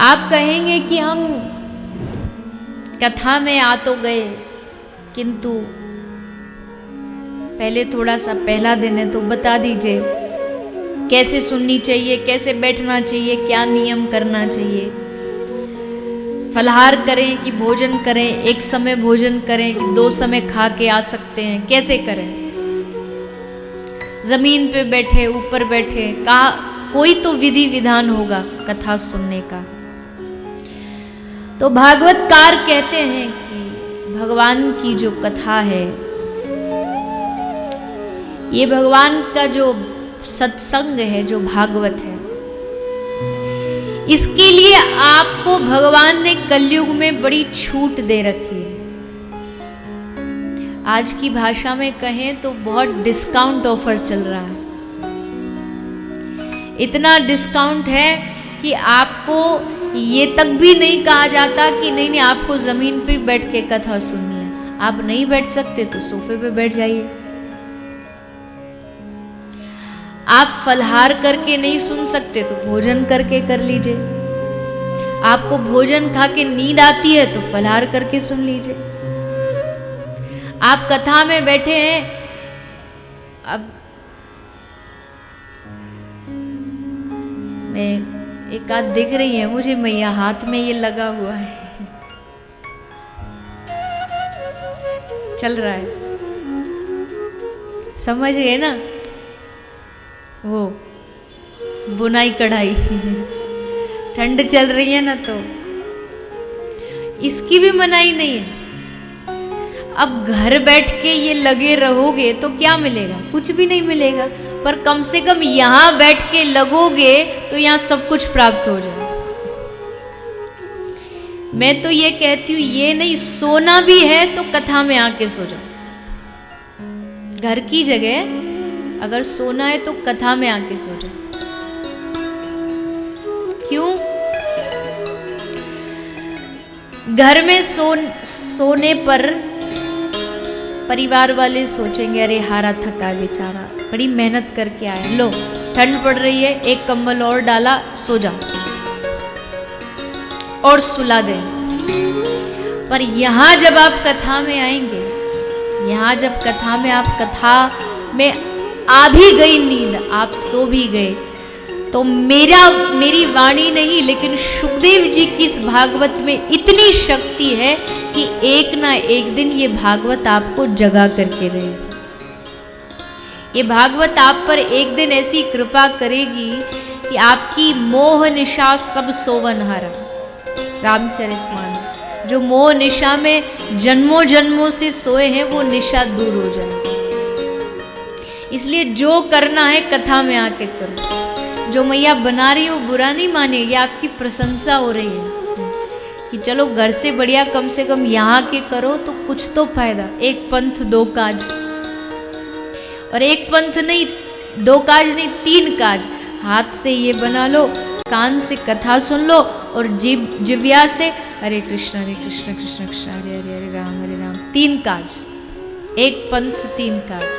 आप कहेंगे कि हम कथा में आ तो गए, किंतु पहले थोड़ा सा पहला दिन है तो बता दीजिए कैसे सुननी चाहिए, कैसे बैठना चाहिए, क्या नियम करना चाहिए। फलाहार करें कि भोजन करें, एक समय भोजन करें कि 2 समय खा के आ सकते हैं, कैसे करें। जमीन पे बैठे, ऊपर बैठे, कहा कोई तो विधि विधान होगा कथा सुनने का। तो भागवतकार कहते हैं कि भगवान की जो कथा है, ये भगवान का जो सत्संग है, जो भागवत है, इसके लिए आपको भगवान ने कलयुग में बड़ी छूट दे रखी है। आज की भाषा में कहें तो बहुत डिस्काउंट ऑफर चल रहा है। इतना डिस्काउंट है कि आपको ये तक भी नहीं कहा जाता कि नहीं नहीं आपको जमीन पे बैठ के कथा सुननी है। आप नहीं बैठ सकते तो सोफे पे बैठ जाइए। आप फलहार करके नहीं सुन सकते तो भोजन करके कर लीजिए। आपको भोजन खा के नींद आती है तो फलहार करके सुन लीजिए। आप कथा में बैठे हैं, अब मैं एक आध दिख रही है मुझे मैया, हाथ में ये लगा हुआ है, चल रहा है, समझ गए ना, वो बुनाई कढ़ाई ठंड चल रही है ना तो इसकी भी मनाही नहीं है। अब घर बैठ के ये लगे रहोगे तो क्या मिलेगा? कुछ भी नहीं मिलेगा। पर कम से कम यहां बैठ के लगोगे तो यहां सब कुछ प्राप्त हो जाए। मैं तो ये कहती हूं, ये नहीं सोना भी है तो कथा में आके सो जाओ। घर की जगह अगर सोना है तो कथा में आके सो जाओ। क्यों? घर में सोने पर परिवार वाले सोचेंगे अरे हारा थका बेचारा, बड़ी मेहनत करके आया, लो ठंड पड़ रही है, एक कंबल और डाला, सो जाओ और सुला दे। पर यहां जब आप कथा में आएंगे, यहां जब कथा में आप कथा में आ भी गई नींद, आप सो भी गए, तो मेरी वाणी नहीं लेकिन सुखदेव जी की इस भागवत में इतनी शक्ति है कि एक ना एक दिन ये भागवत आपको जगा करके रहेगी। ये भागवत आप पर एक दिन ऐसी कृपा करेगी कि आपकी मोह निशा सब सोवन हरा। रामचरितमानस, जो मोह निशा में जन्मों जन्मों से सोए हैं वो निशा दूर हो जाए। इसलिए जो करना है कथा में आके करो। जो मैया बना रही है वो बुरा नहीं मानेगी, आपकी प्रशंसा हो रही है कि चलो घर से बढ़िया कम से कम यहाँ के करो तो कुछ तो फायदा। एक पंथ 2 काज, और एक पंथ नहीं 2 काज नहीं 3 काज। हाथ से ये बना लो, कान से कथा सुन लो, और जिव्या से हरे कृष्ण कृष्ण कृष्ण हरे हरे हरे राम 3 काज। एक पंथ 3 काज।